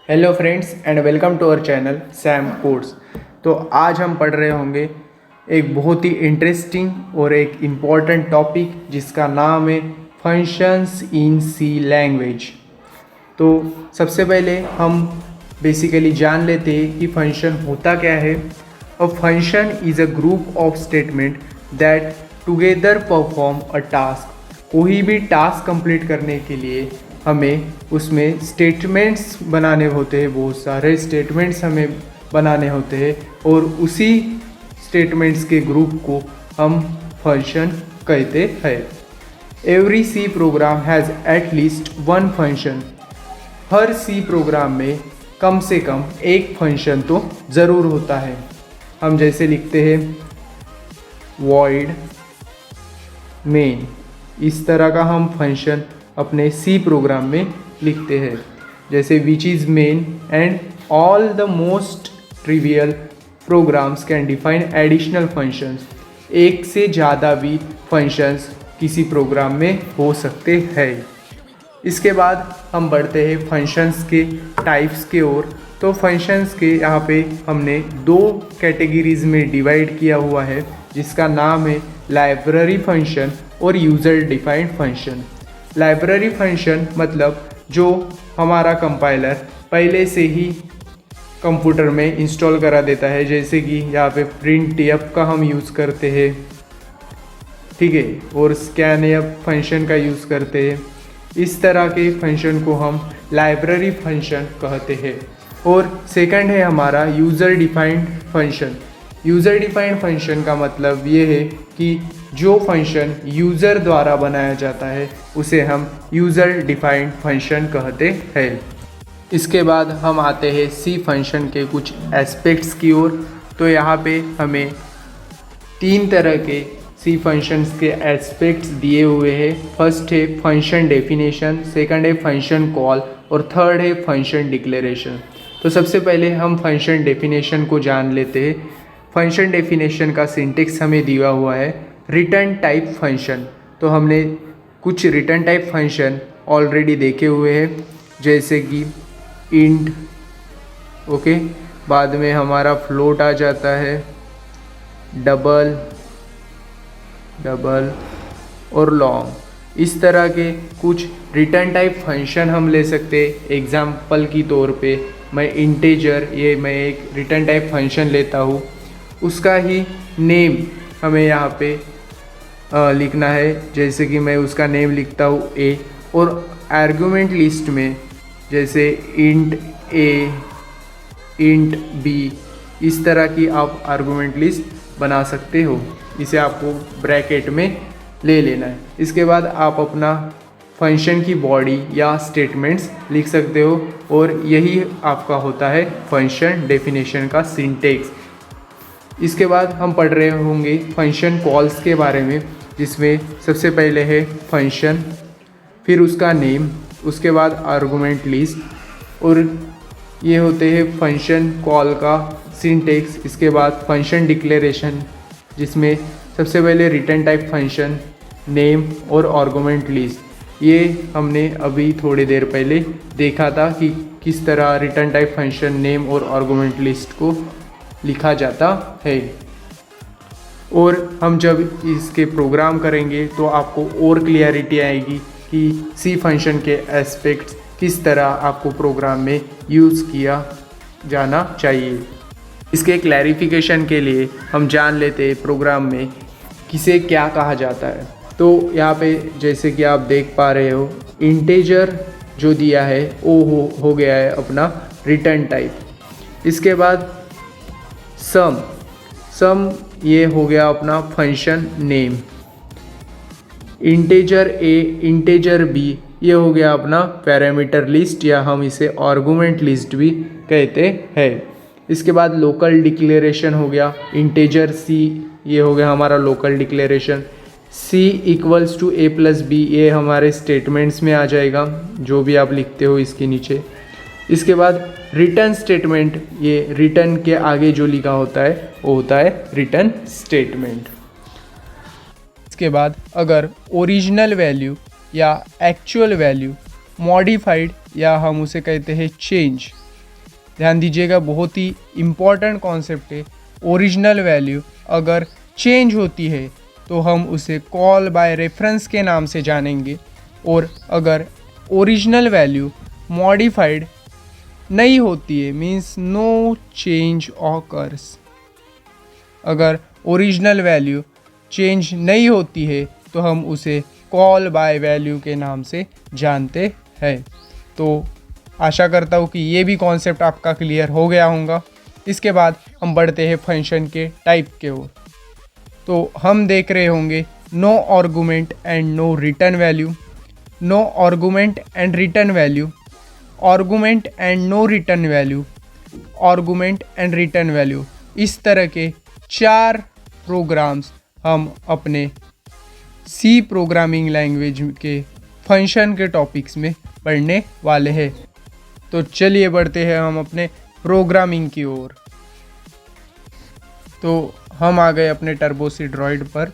Hello friends and welcome to our channel Sam Codes. तो आज हम पढ़ रहे होंगे एक बहुत ही इंटरेस्टिंग और एक इम्पॉर्टेंट टॉपिक जिसका नाम है फंक्शंस इन सी लैंग्वेज। तो सबसे पहले हम बेसिकली जान लेते हैं कि फंक्शन होता क्या है। A function is a group of statement that together perform a task. कोई भी टास्क कंप्लीट करने के लिए हमें उसमें स्टेटमेंट्स बनाने होते हैं, बहुत सारे स्टेटमेंट्स हमें बनाने होते हैं और उसी स्टेटमेंट्स के ग्रुप को हम फंक्शन कहते हैं। Every C program has at least one function. हर सी प्रोग्राम में कम से कम एक फंक्शन तो ज़रूर होता है। हम जैसे लिखते हैं वॉइड मेन, इस तरह का हम फंक्शन अपने सी प्रोग्राम में लिखते हैं, जैसे which is main and all the most trivial programs can define additional functions. एक से ज़्यादा भी फंक्शंस किसी प्रोग्राम में हो सकते हैं। इसके बाद हम बढ़ते हैं फंक्शंस के टाइप्स के ओर। तो फंक्शंस के यहाँ पे हमने दो कैटेगरीज में डिवाइड किया हुआ है, जिसका नाम है लाइब्रेरी फंक्शन और user defined function. Library function मतलब जो हमारा कंपाइलर पहले से ही कंप्यूटर में इंस्टॉल करा देता है, जैसे कि यहाँ पे printf का हम यूज़ करते हैं, ठीक है, और scanf फंक्शन का यूज़ करते हैं। इस तरह के फंक्शन को हम लाइब्रेरी फंक्शन कहते हैं। और सेकंड है हमारा user defined function. User defined function का मतलब ये है कि जो फंक्शन यूज़र द्वारा बनाया जाता है उसे हम यूज़र डिफाइंड फंक्शन कहते हैं। इसके बाद हम आते हैं सी फंक्शन के कुछ एस्पेक्ट्स की ओर। तो यहाँ पे हमें तीन तरह के सी फंक्शंस के एस्पेक्ट्स दिए हुए हैं। फर्स्ट है फंक्शन डेफिनेशन, सेकंड है फंक्शन कॉल और थर्ड है फंक्शन डिक्लेरेशन। तो सबसे पहले हम फंक्शन डेफिनेशन को जान लेते हैं। फंक्शन डेफिनेशन का सिंटेक्स हमें दिया हुआ है रिटर्न टाइप फंक्शन। तो हमने कुछ रिटर्न टाइप फंक्शन ऑलरेडी देखे हुए हैं, जैसे कि इंट, ओके, बाद में हमारा फ्लोट आ जाता है, डबल और लॉन्ग। इस तरह के कुछ रिटर्न टाइप फंक्शन हम ले सकते हैं। एग्जाम्पल की तौर पे मैं इंटेजर, ये मैं एक रिटर्न टाइप फंक्शन लेता हूँ, उसका ही नेम हमें यहाँ पे लिखना है, जैसे कि मैं उसका नेम लिखता हूँ ए, और आर्गुमेंट लिस्ट में जैसे इंट ए, इंट बी, इस तरह की आप आर्गुमेंट लिस्ट बना सकते हो। इसे आपको ब्रैकेट में ले लेना है। इसके बाद आप अपना फंक्शन की बॉडी या स्टेटमेंट्स लिख सकते हो और यही आपका होता है फंक्शन डेफिनेशन का सिंटेक्स। इसके बाद हम पढ़ रहे होंगे फंक्शन कॉल्स के बारे में, जिसमें सबसे पहले है फंक्शन, फिर उसका नेम, उसके बाद आर्गुमेंट लिस्ट, और ये होते हैं फंक्शन कॉल का सिंटेक्स। इसके बाद फंक्शन डिक्लेरेशन, जिसमें सबसे पहले रिटर्न टाइप फंक्शन, नेम और आर्गुमेंट लिस्ट। ये हमने अभी थोड़ी देर पहले देखा था कि किस तरह रिटर्न टाइप फंक्शन, नेम और आर्गुमेंट लिस्ट को लिखा जाता है। और हम जब इसके प्रोग्राम करेंगे तो आपको और क्लियरिटी आएगी कि सी फंक्शन के एस्पेक्ट्स किस तरह आपको प्रोग्राम में यूज़ किया जाना चाहिए। इसके क्लैरिफिकेशन के लिए हम जान लेते हैं प्रोग्राम में किसे क्या कहा जाता है। तो यहाँ पे जैसे कि आप देख पा रहे हो, इंटेजर जो दिया है वो हो गया है अपना रिटर्न टाइप। इसके बाद सम ये हो गया अपना फंक्शन नेम। इंटेजर ए, इंटेजर बी, ये हो गया अपना पैरामीटर लिस्ट, या हम इसे आर्गुमेंट लिस्ट भी कहते हैं। इसके बाद लोकल डिक्लेरेशन हो गया। इंटेजर सी, ये हो गया हमारा local declaration. C equals to a plus b, ये हमारे स्टेटमेंट्स में आ जाएगा, जो भी आप लिखते हो इसके नीचे। इसके बाद रिटर्न स्टेटमेंट, ये रिटर्न के आगे जो लिखा होता है वो होता है रिटर्न स्टेटमेंट। इसके बाद अगर ओरिजिनल वैल्यू या एक्चुअल वैल्यू मॉडिफाइड, या हम उसे कहते हैं चेंज, ध्यान दीजिएगा, बहुत ही इम्पॉर्टेंट कॉन्सेप्ट है। ओरिजिनल वैल्यू अगर चेंज होती है तो हम उसे कॉल बाय रेफरेंस के नाम से जानेंगे, और अगर ओरिजिनल वैल्यू मॉडिफाइड नहीं होती है, मीन्स नो चेंज ऑकर्स, अगर ओरिजिनल वैल्यू चेंज नहीं होती है तो हम उसे कॉल बाय वैल्यू के नाम से जानते हैं। तो आशा करता हूँ कि ये भी कॉन्सेप्ट आपका क्लियर हो गया होगा। इसके बाद हम बढ़ते हैं फंक्शन के टाइप के ओर। तो हम देख रहे होंगे no argument and no return value, no argument and return value, argument and no return value, argument and return value. इस तरह के 4 प्रोग्राम्स हम अपने सी प्रोग्रामिंग लैंग्वेज के फंक्शन के टॉपिक्स में पढ़ने वाले हैं। तो चलिए बढ़ते हैं हम अपने प्रोग्रामिंग की ओर। तो हम आ गए अपने टर्बोसीड्रॉइड पर।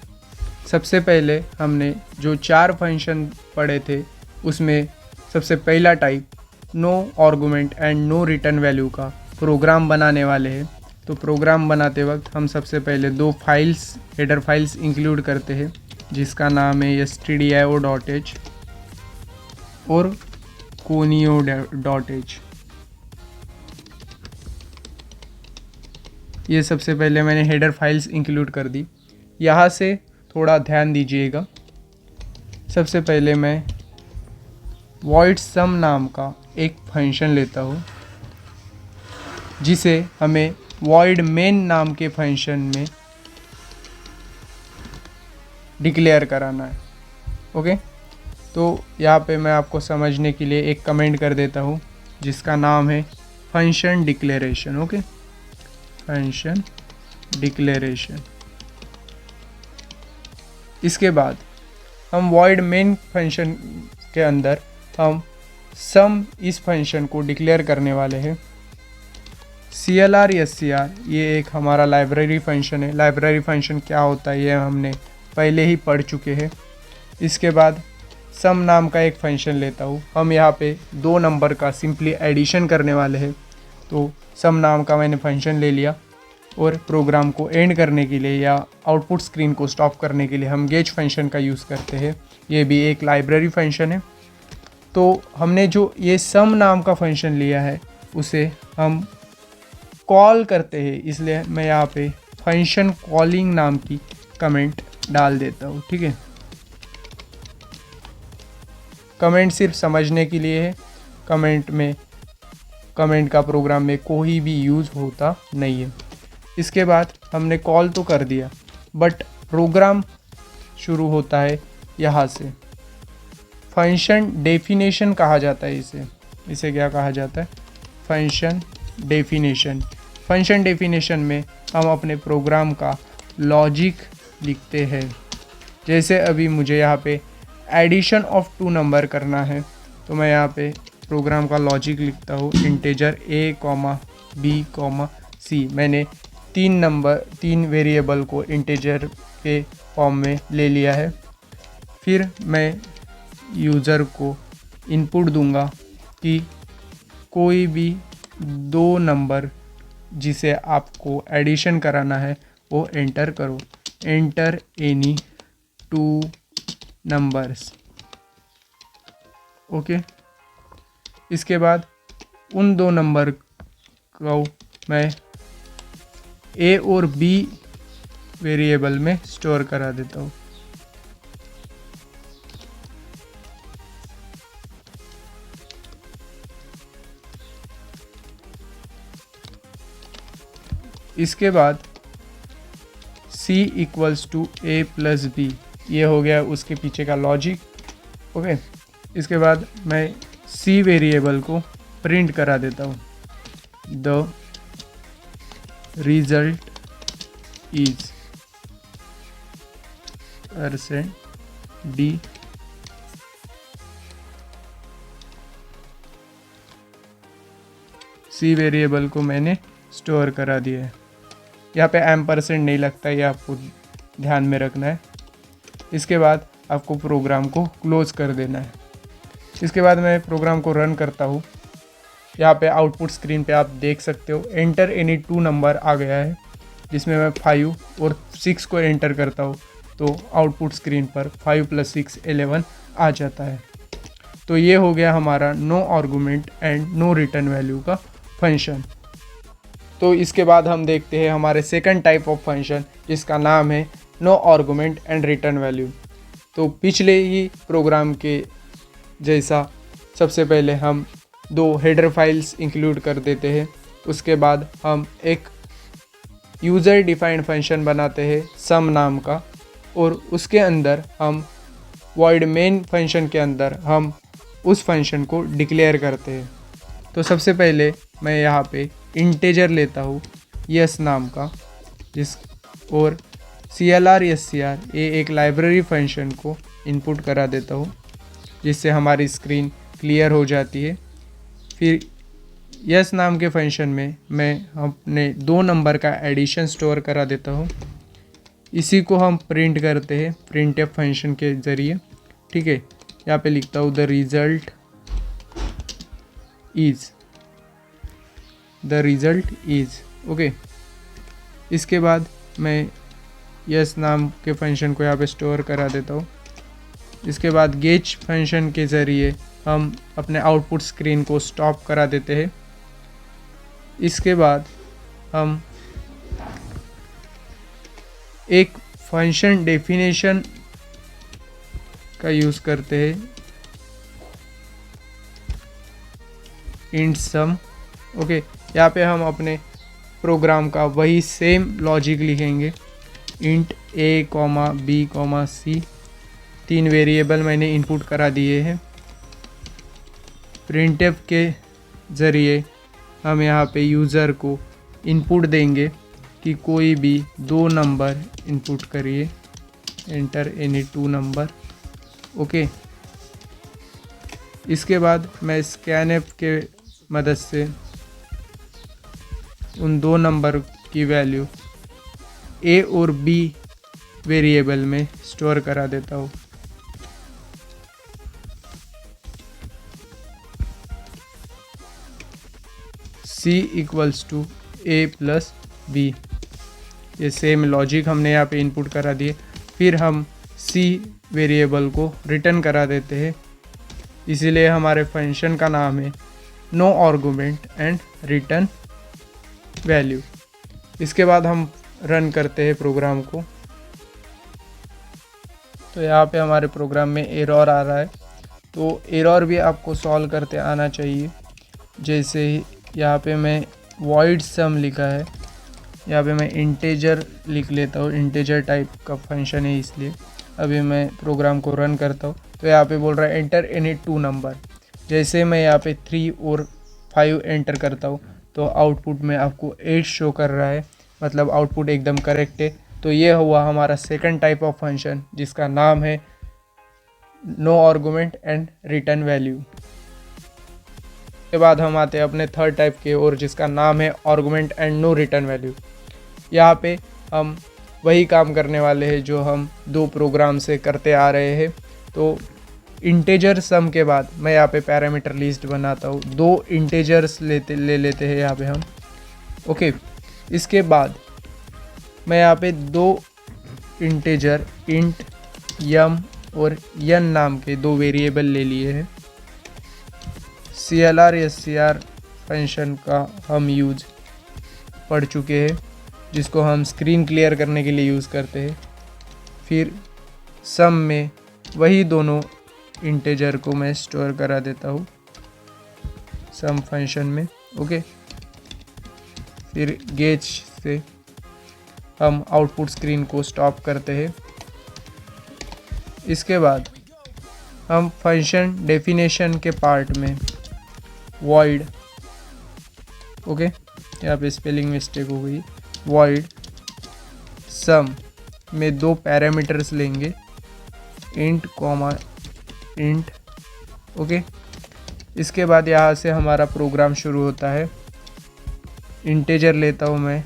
सबसे पहले हमने जो 4 फंक्शन पढ़े थे उसमें सबसे पहला type no argument and no return value का प्रोग्राम बनाने वाले हैं। तो प्रोग्राम बनाते वक्त हम सबसे पहले 2 फाइल्स, हेडर फाइल्स इंक्लूड करते हैं, जिसका नाम है stdio.h और conio.h। ये सबसे पहले मैंने हेडर फाइल्स इंक्लूड कर दी। यहाँ से थोड़ा ध्यान दीजिएगा। सबसे पहले मैं void sum नाम का एक फंक्शन लेता हूँ, जिसे हमें void main नाम के फंक्शन में डिक्लेयर कराना है। ओके, तो यहाँ पे मैं आपको समझने के लिए एक कमेंट कर देता हूँ, जिसका नाम है function declaration. Okay, function declaration. इसके बाद हम void main फंक्शन के अंदर हम सम इस फंक्शन को डिक्लेयर करने वाले हैं। CLR SCR ये एक हमारा लाइब्रेरी फंक्शन है। लाइब्रेरी फंक्शन क्या होता है ये हमने पहले ही पढ़ चुके हैं। इसके बाद सम नाम का एक फंक्शन लेता हूँ। हम यहाँ पे 2 नंबर का सिंपली एडिशन करने वाले हैं। तो सम नाम का मैंने फंक्शन ले लिया, और प्रोग्राम को एंड करने के लिए या आउटपुट स्क्रीन को स्टॉप करने के लिए हम गेज फंक्शन का यूज़ करते हैं। ये भी एक लाइब्रेरी फंक्शन है। तो हमने जो ये सम नाम का फंक्शन लिया है उसे हम कॉल करते हैं, इसलिए मैं यहाँ पे फंक्शन कॉलिंग नाम की कमेंट डाल देता हूँ। ठीक है, कमेंट सिर्फ समझने के लिए है। कमेंट का प्रोग्राम में कोई भी यूज़ होता नहीं है। इसके बाद हमने कॉल तो कर दिया, बट प्रोग्राम शुरू होता है यहाँ से। फंक्शन डेफिनेशन कहा जाता है इसे क्या कहा जाता है? Function definition. फंक्शन डेफिनेशन में हम अपने प्रोग्राम का लॉजिक लिखते हैं। जैसे अभी मुझे यहाँ पे एडिशन ऑफ 2 नंबर करना है, तो मैं यहाँ पे प्रोग्राम का लॉजिक लिखता हूँ इंटीजर a, b, c। मैंने 3 वेरिएबल को इंटीजर के फॉर्म में ले लिया है। फिर मैं यूज़र को इनपुट दूंगा कि कोई भी 2 नंबर जिसे आपको एडिशन कराना है वो एंटर करो। Enter any 2 numbers. ओके, इसके बाद उन 2 नंबर को मैं a और b वेरिएबल में स्टोर करा देता हूँ। इसके बाद c equals to a plus b, ये हो गया उसके पीछे का लॉजिक। ओके, इसके बाद मैं c वेरिएबल को प्रिंट करा देता हूँ। The result is %d। c variable को मैंने स्टोर करा दिया है। यहाँ पे एम्परसेंड नहीं लगता, ये आपको ध्यान में रखना है। इसके बाद आपको प्रोग्राम को क्लोज कर देना है। इसके बाद मैं प्रोग्राम को रन करता हूँ। यहाँ पे आउटपुट स्क्रीन पे आप देख सकते हो एंटर एनी 2 नंबर आ गया है, जिसमें मैं 5 और 6 को एंटर करता हूँ तो आउटपुट स्क्रीन पर 5 + 6 11 आ जाता है। तो ये हो गया हमारा no argument and no return value का फंक्शन। तो इसके बाद हम देखते हैं हमारे सेकंड टाइप ऑफ फंक्शन, जिसका नाम है no argument and return value. तो पिछले ही प्रोग्राम के जैसा सबसे पहले हम 2 हेडर फाइल्स इंक्लूड कर देते हैं, उसके बाद हम एक यूज़र डिफाइंड फंक्शन बनाते हैं सम नाम का, और उसके अंदर हम वॉइड मेन फंक्शन के अंदर हम उस फंक्शन को डिक्लेयर करते हैं। तो सबसे पहले मैं यहाँ पे इंटेजर लेता हूँ यस नाम का, जिस और CLR ये एक लाइब्रेरी फंक्शन को इनपुट करा देता हूँ, जिससे हमारी स्क्रीन क्लियर हो जाती है। फिर यस नाम के फंक्शन में मैं अपने 2 नंबर का एडिशन स्टोर करा देता हूँ। इसी को हम प्रिंट करते हैं प्रिंटफ फंक्शन के ज़रिए। ठीक है, यहाँ पे लिखता हूँ द रिज़ल्ट इज़ ओके। इसके बाद मैं यस नाम के फंक्शन को यहाँ पे स्टोर करा देता हूँ। इसके बाद गेट फंक्शन के ज़रिए हम अपने आउटपुट स्क्रीन को स्टॉप करा देते हैं। इसके बाद हम एक फंक्शन डेफिनेशन का यूज़ करते हैं इंट सम ओके। यहाँ पे हम अपने प्रोग्राम का वही सेम लॉजिक लिखेंगे int a, b, c 3 variable मैंने इनपुट करा दिए हैं। प्रिंटफ के ज़रिए हम यहाँ पे यूज़र को इनपुट देंगे कि कोई भी 2 नंबर इनपुट करिए, एंटर एनी 2 नंबर ओके। इसके बाद मैं स्कैनफ के मदद से उन 2 नंबर की वैल्यू a और b वेरिएबल में स्टोर करा देता हूँ। c = a + b, ये सेम लॉजिक हमने यहाँ पे इनपुट करा दिए। फिर हम c वेरिएबल को रिटर्न करा देते हैं, इसीलिए हमारे फंक्शन का नाम है no argument and return value. इसके बाद हम रन करते हैं प्रोग्राम को। तो यहाँ पे हमारे प्रोग्राम में एरर आ रहा है, तो एरर भी आपको सॉल्व करते आना चाहिए। जैसे यहाँ पे मैं वॉइड सम लिखा है, यहाँ पे मैं इंटेजर लिख लेता हूँ, इंटेजर टाइप का फंक्शन है इसलिए। अभी मैं प्रोग्राम को रन करता हूँ तो यहाँ पे बोल रहा है एंटर एनी 2 नंबर। जैसे मैं यहाँ पे 3 और 5 एंटर करता हूँ तो आउटपुट में आपको 8 शो कर रहा है, मतलब आउटपुट एकदम करेक्ट है। तो ये हुआ हमारा सेकंड टाइप ऑफ फंक्शन, जिसका नाम है no argument and return value. के बाद हम आते हैं अपने थर्ड टाइप के और, जिसका नाम है argument and no return value. यहाँ पे हम वही काम करने वाले हैं जो हम 2 प्रोग्राम से करते आ रहे हैं। तो इंटेजर सम के बाद मैं यहाँ पे पैरामीटर लिस्ट बनाता हूँ, 2 इंटेजर्स ले लेते हैं यहाँ पे हम ओके। इसके बाद मैं यहाँ पे 2 इंटेजर इंट यम और यन नाम के 2 वेरिएबल ले लिए हैं। CLR फंक्शन का हम यूज पढ़ चुके हैं, जिसको हम स्क्रीन क्लियर करने के लिए यूज़ करते हैं। फिर सम में वही दोनों इंटेजर को मैं स्टोर करा देता हूँ सम फंक्शन में ओके। फिर गेट से हम आउटपुट स्क्रीन को स्टॉप करते हैं। इसके बाद हम फंक्शन डेफिनेशन के पार्ट में वॉइड ओके, यहाँ पे स्पेलिंग मिस्टेक हो गई, वॉइड सम में 2 पैरामीटर्स लेंगे इंट इंट ओके। इसके बाद यहाँ से हमारा प्रोग्राम शुरू होता है। इंटेजर लेता हूँ मैं,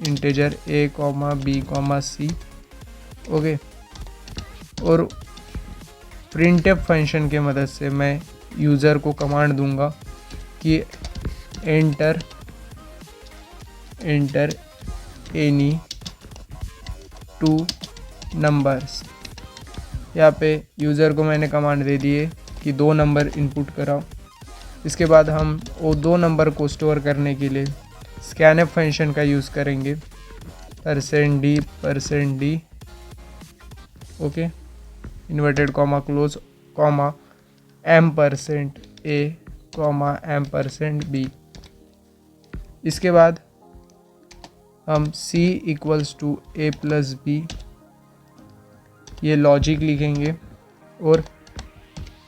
integer a, b, c okay, और प्रिंटफ फंक्शन के मदद से मैं यूज़र को कमांड दूंगा कि एंटर एनी टू नंबर्स। यहाँ पे यूज़र को मैंने कमांड दे दी है कि 2 नंबर इनपुट कराओ। इसके बाद हम वो 2 नंबर को स्टोर करने के लिए स्कैनफ फंक्शन का यूज़ करेंगे, %d okay, inverted comma close comma %a comma %b। इसके बाद हम c equals to a plus b ये लॉजिक लिखेंगे और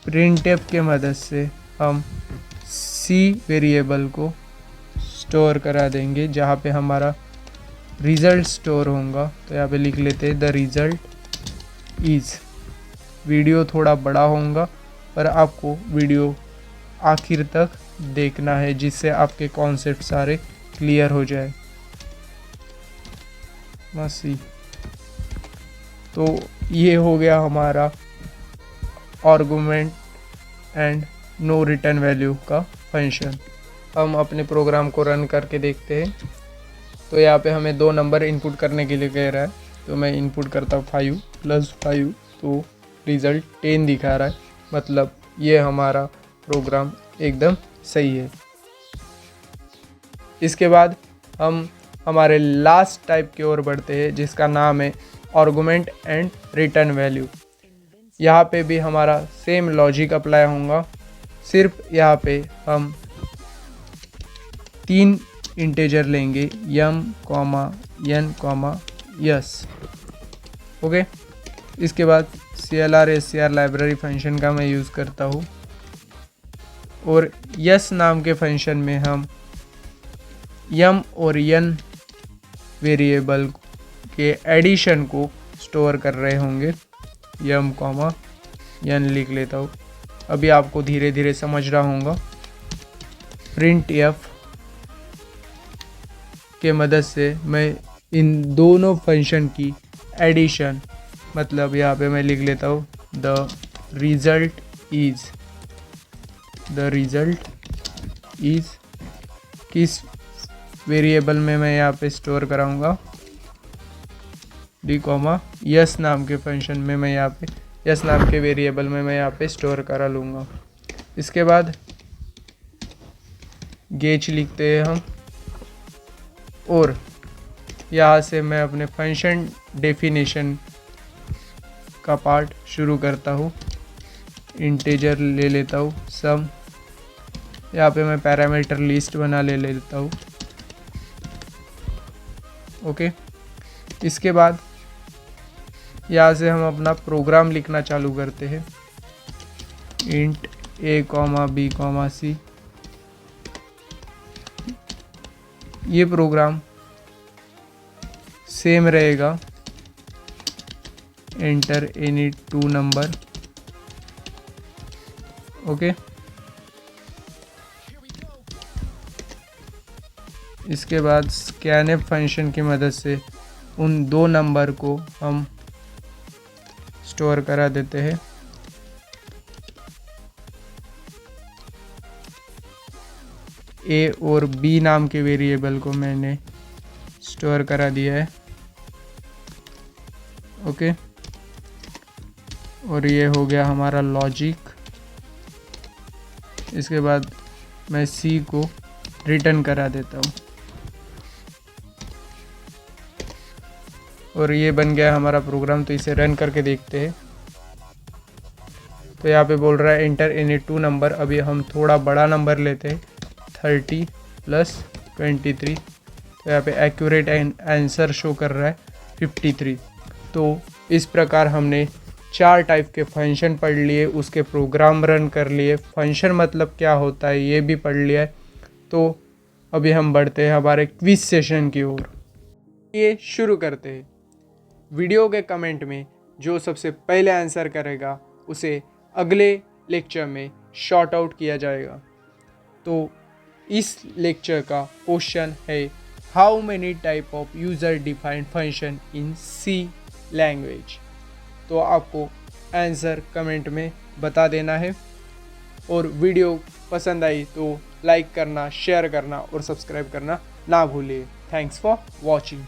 प्रिंटफ के मदद से हम c वेरिएबल को स्टोर करा देंगे जहाँ पे हमारा रिज़ल्ट स्टोर होगा। तो यहाँ पे लिख लेते हैं द रिज़ल्ट इज़। वीडियो थोड़ा बड़ा होगा पर आपको वीडियो आखिर तक देखना है जिससे आपके कॉन्सेप्ट सारे क्लियर हो जाए। मसी तो ये हो गया हमारा argument and no return value का फंक्शन। हम अपने प्रोग्राम को रन करके देखते हैं। तो यहाँ पे हमें 2 नंबर इनपुट करने के लिए कह रहा है, तो मैं इनपुट करता हूँ 5 + 5, तो रिज़ल्ट 10 दिखा रहा है। मतलब ये हमारा प्रोग्राम एकदम सही है। इसके बाद हम हमारे लास्ट टाइप की ओर बढ़ते हैं जिसका नाम है आर्गुमेंट एंड रिटर्न वैल्यू। यहाँ पे भी हमारा सेम लॉजिक अप्लाई होगा, सिर्फ यहाँ पे हम 3 इंटीजर लेंगे m, n, s। ओके, इसके बाद CLR SCR लाइब्रेरी फंक्शन का मैं यूज़ करता हूँ और s नाम के फंक्शन में हम m और n वेरिएबल के एडिशन को स्टोर कर रहे होंगे। m, n लिख लेता हूँ, अभी आपको धीरे धीरे समझ रहा होगा। printf के मदद से मैं इन दोनों फंक्शन की एडिशन, मतलब यहाँ पे मैं लिख लेता हूँ द रिज़ल्ट इज़ किस वेरिएबल में मैं यहाँ पे स्टोर कराऊंगा, d, s नाम के फंक्शन में मैं यहाँ पे s नाम के वेरिएबल में मैं यहाँ पे स्टोर करा लूँगा। इसके बाद गेच लिखते हैं हम और यहाँ से मैं अपने फंक्शन डेफिनेशन का पार्ट शुरू करता हूँ। इंटीजर ले लेता हूँ सम, यहाँ पे मैं पैरामीटर लिस्ट बना ले लेता हूँ। ओके, इसके बाद यहाँ से हम अपना प्रोग्राम लिखना चालू करते हैं। Int a, b, c। ये प्रोग्राम सेम रहेगा, एंटर एनी 2 नंबर। ओके, इसके बाद स्कैनफ फंक्शन की मदद से उन 2 नंबर को हम स्टोर करा देते हैं। a और b नाम के वेरिएबल को मैंने स्टोर करा दिया है। ओके, और ये हो गया हमारा लॉजिक। इसके बाद मैं c को रिटर्न करा देता हूँ और ये बन गया हमारा प्रोग्राम। तो इसे रन करके देखते हैं। तो यहाँ पे बोल रहा है एंटर एनी 2 नंबर। अभी हम थोड़ा बड़ा नंबर लेते हैं, 30 + 23। तो यहाँ पे एक्यूरेट आंसर शो कर रहा है 53। तो इस प्रकार हमने 4 टाइप के फंक्शन पढ़ लिए, उसके प्रोग्राम रन कर लिए, फंक्शन मतलब क्या होता है ये भी पढ़ लिया है। तो अभी हम बढ़ते हैं हमारे क्विज सेशन की ओर। ये शुरू करते हैं। वीडियो के कमेंट में जो सबसे पहले आंसर करेगा उसे अगले लेक्चर में शॉर्ट आउट किया जाएगा। तो इस लेक्चर का क्वेश्चन है how many type of user defined function in C language. तो आपको आंसर कमेंट में बता देना है और वीडियो पसंद आई तो लाइक करना, शेयर करना और सब्सक्राइब करना ना भूलिए। Thanks for watching.